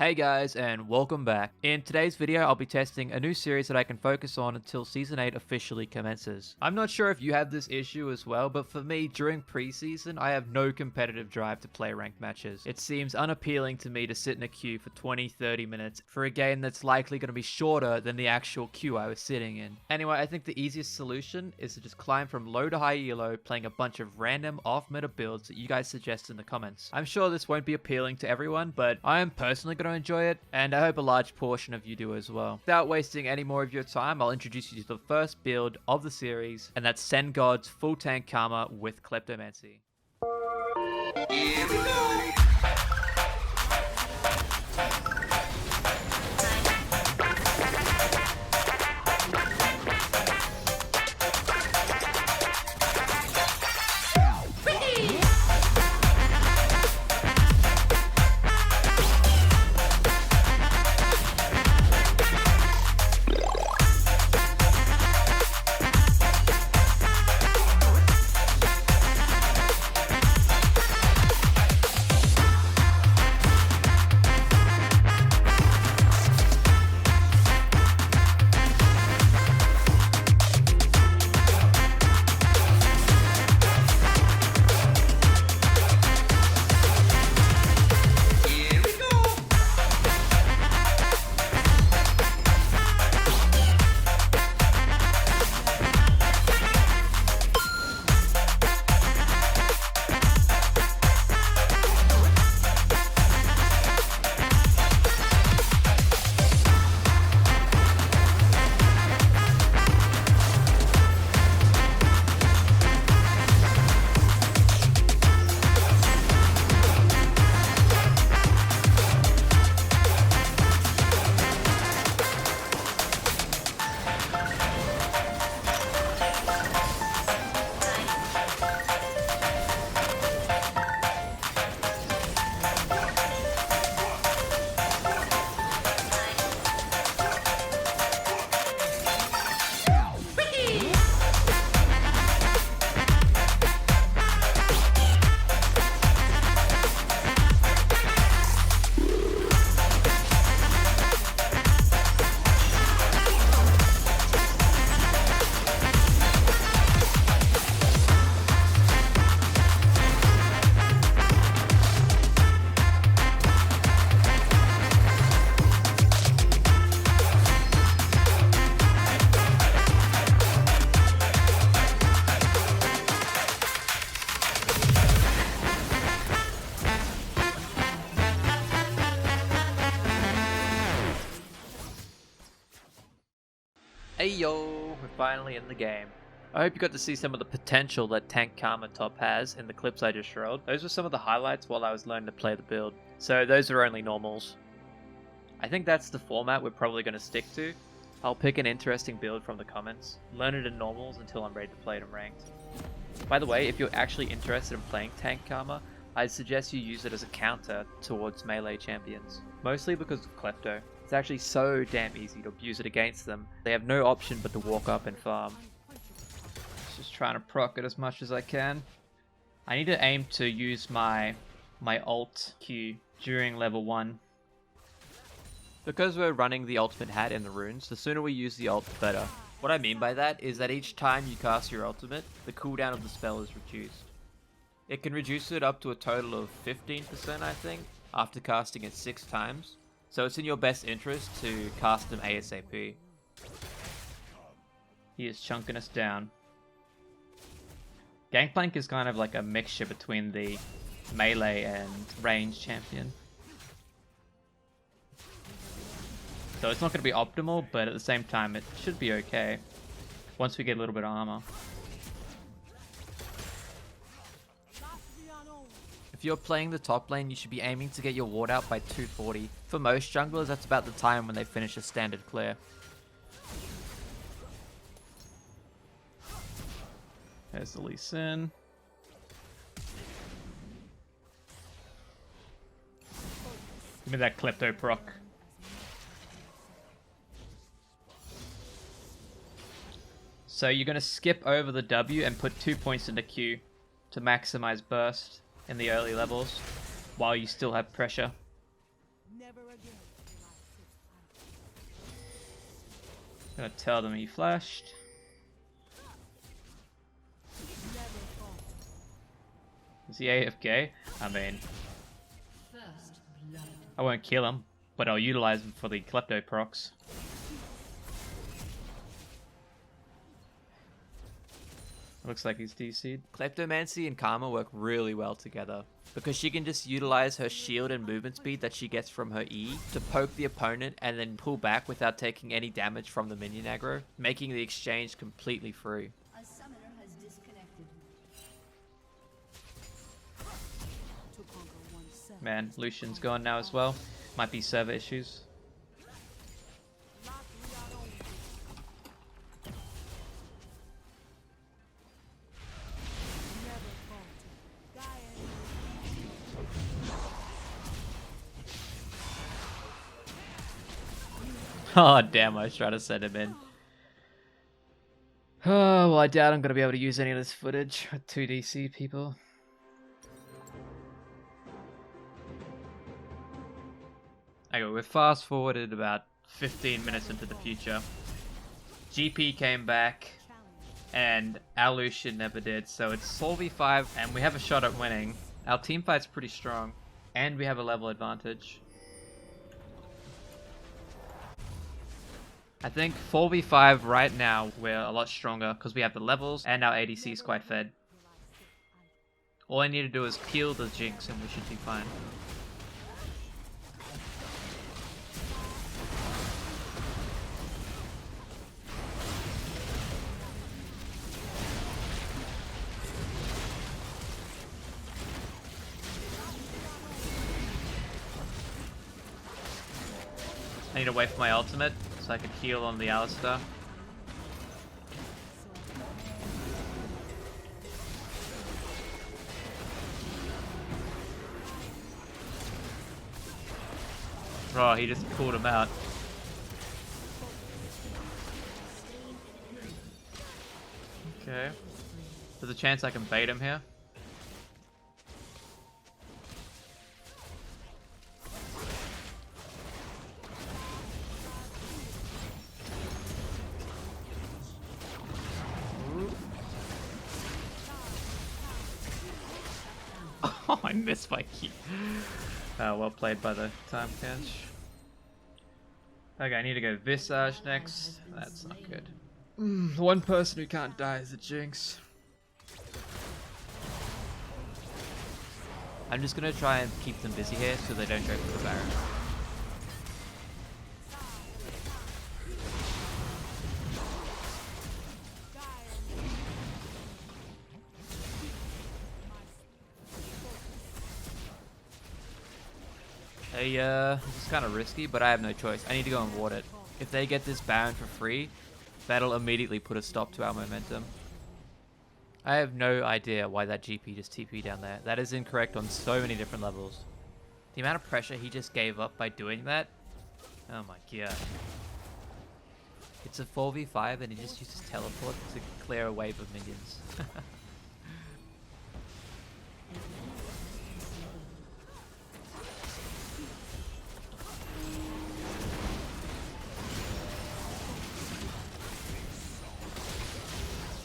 Hey guys, and welcome back. In today's video, I'll be testing a new series that I can focus on until Season 8 officially commences. I'm not sure if you have this issue as well, but for me, during preseason, I have no competitive drive to play ranked matches. It seems unappealing to me to sit in a queue for 20-30 minutes for a game that's likely going to be shorter than the actual queue I was sitting in. Anyway, I think the easiest solution is to just climb from low to high elo, playing a bunch of random off-meta builds that you guys suggest in the comments. I'm sure this won't be appealing to everyone, but I am personally going to enjoy it, and I hope a large portion of you do as well. Without wasting any more of your time, I'll introduce you to the first build of the series, and that's Send God's full tank Karma with Kleptomancy. Here we go. Hey yo, we're finally in the game. I hope you got to see some of the potential that Tank Karma Top has in the clips I just showed. Those were some of the highlights while I was learning to play the build. So those are only normals. I think that's the format we're probably going to stick to. I'll pick an interesting build from the comments, learn it in normals until I'm ready to play it in ranked. By the way, if you're actually interested in playing Tank Karma, I'd suggest you use it as a counter towards melee champions. Mostly because of Klepto. It's actually so damn easy to abuse it against them. They have no option but to walk up and farm. Just trying to proc it as much as I can. I need to aim to use my ult Q during level 1. Because we're running the ultimate hat in the runes, the sooner we use the ult, the better. What I mean by that is that each time you cast your ultimate, the cooldown of the spell is reduced. It can reduce it up to a total of 15%, I think, after casting it 6 times. So it's in your best interest to cast them ASAP. He is chunking us down. Gangplank is kind of like a mixture between the melee and range champion. So it's not going to be optimal, but at the same time it should be okay once we get a little bit of armor. If you're playing the top lane, you should be aiming to get your ward out by 240. For most junglers, that's about the time when they finish a standard clear. There's the Lee Sin. Give me that Klepto proc. So you're going to skip over the W and put 2 points into Q to maximize burst in the early levels while you still have pressure. Never again. Gonna tell them he flashed. Is he AFK? I mean, I won't kill him, but I'll utilize him for the Klepto procs. Looks like he's DC'd. Kleptomancy and Karma work really well together, because she can just utilize her shield and movement speed that she gets from her E to poke the opponent and then pull back without taking any damage from the minion aggro, making the exchange completely free. A summoner has disconnected. Man, Lucian's gone now as well. Might be server issues. Oh damn, I was trying to send him in. Oh, well I doubt I'm going to be able to use any of this footage with 2DC people. Okay, we're fast forwarded about 15 minutes into the future. GP came back and our Lucian never did, so it's 4v5 and we have a shot at winning. Our team fight's pretty strong and we have a level advantage. I think 4v5 right now we're a lot stronger because we have the levels and our ADC is quite fed. All I need to do is peel the Jinx and we should be fine. I need to wait for my ultimate so I can heal on the Alistar. Oh, he just pulled him out. Okay. There's a chance I can bait him here. Oh, I missed my key. Well played by the time catch. Okay, I need to go Visage next. That's not good. One person who can't die is a Jinx. I'm just gonna try and keep them busy here so they don't go for the Baron. This is kind of risky, but I have no choice. I need to go and ward it. If they get this Baron for free, that'll immediately put a stop to our momentum. I have no idea why that GP just TP down there. That is incorrect on so many different levels. The amount of pressure he just gave up by doing that, oh my god. It's a 4v5 and he just uses teleport to clear a wave of minions.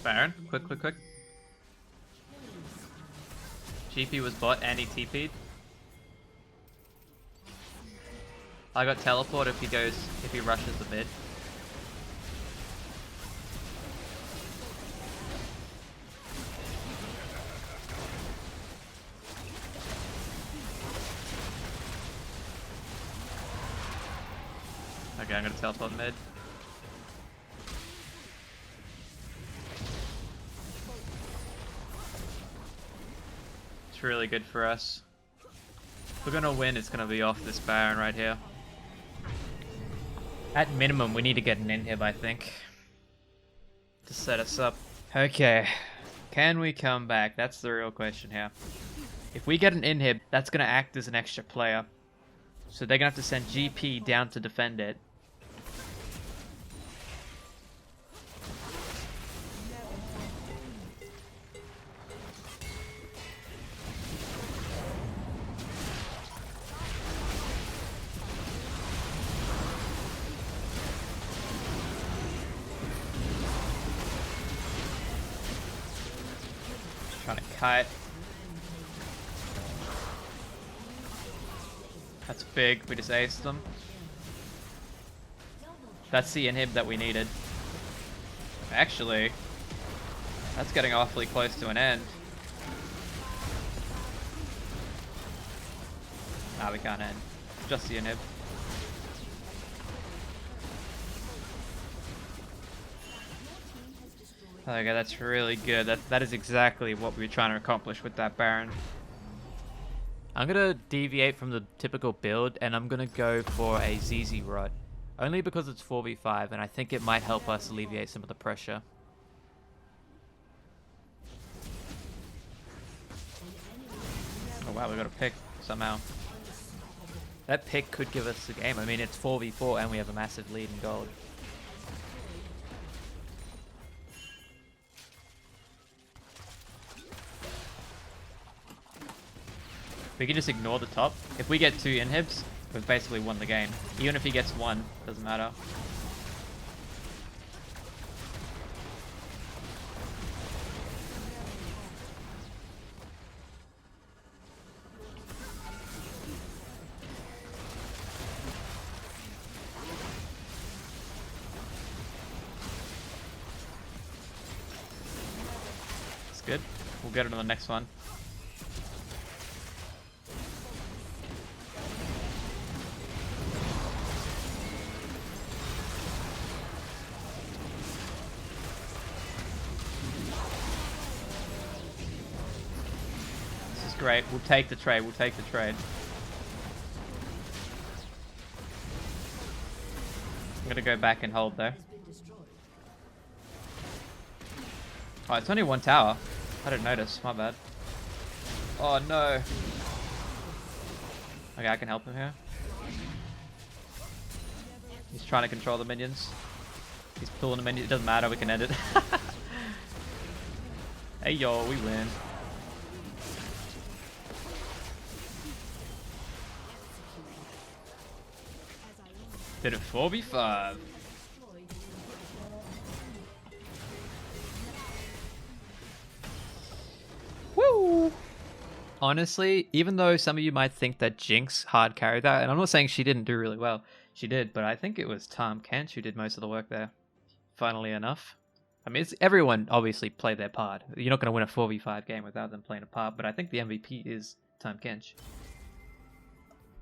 Baron, quick. GP was bot and he TP'd. I got teleport if he rushes the mid. Okay, I'm gonna teleport mid. It's really good for us. If we're gonna win, it's gonna be off this Baron right here. At minimum, we need to get an inhib, I think, to set us up. Okay, can we come back? That's the real question here. If we get an inhib, that's gonna act as an extra player. So they're gonna have to send GP down to defend it. Trying to kite. That's big. We just aced them. That's the inhib that we needed. Actually, that's getting awfully close to an end. Nah, we can't end. Just the inhib. Okay, that's really good. That is exactly what we were trying to accomplish with that Baron. I'm gonna deviate from the typical build and I'm gonna go for a ZZ Rot. Only because it's 4v5 and I think it might help us alleviate some of the pressure. Oh wow, we got a pick somehow. That pick could give us the game. I mean, it's 4v4 and we have a massive lead in gold. We can just ignore the top. If we get 2 inhibs, we've basically won the game. Even if he gets 1, doesn't matter. It's good. We'll get it on the next one. Great, we'll take the trade, we'll take the trade. I'm gonna go back and hold though. Oh, it's only 1 tower. I didn't notice, my bad. Oh no. Okay, I can help him here. He's trying to control the minions. He's pulling the minions, it doesn't matter, we can end it. Hey yo, we win. Did it 4v5. Woo! Honestly, even though some of you might think that Jinx hard carried that, and I'm not saying she didn't do really well, she did, but I think it was Tom Kent who did most of the work there. Funnily enough. I mean, everyone obviously played their part. You're not going to win a 4v5 game without them playing a part, but I think the MVP is Tom Kench.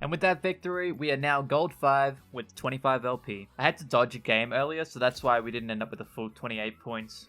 And with that victory, we are now gold 5 with 25 LP. I had to dodge a game earlier, so that's why we didn't end up with a full 28 points.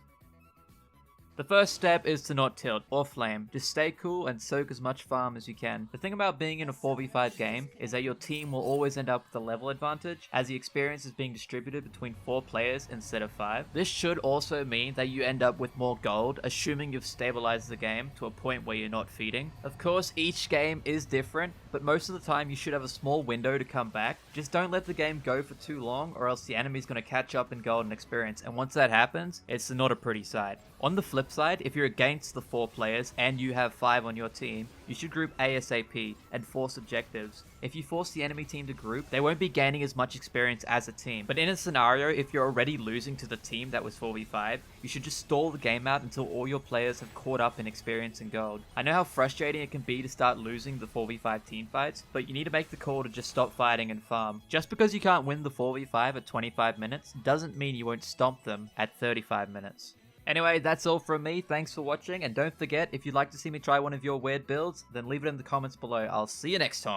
The first step is to not tilt or flame. Just stay cool and soak as much farm as you can. The thing about being in a 4v5 game is that your team will always end up with a level advantage, as the experience is being distributed between 4 players instead of 5. This should also mean that you end up with more gold, assuming you've stabilized the game to a point where you're not feeding. Of course, each game is different, but most of the time you should have a small window to come back. Just don't let the game go for too long, or else the enemy's going to catch up in gold and experience, and once that happens, it's not a pretty sight. On the flip side, if you're against the 4 players and you have 5 on your team, you should group ASAP and force objectives. If you force the enemy team to group, they won't be gaining as much experience as a team. But in a scenario, if you're already losing to the team that was 4v5, you should just stall the game out until all your players have caught up in experience and gold. I know how frustrating it can be to start losing the 4v5 team fights, but you need to make the call to just stop fighting and farm. Just because you can't win the 4v5 at 25 minutes doesn't mean you won't stomp them at 35 minutes. Anyway, that's all from me. Thanks for watching, and don't forget, if you'd like to see me try one of your weird builds, then leave it in the comments below. I'll see you next time.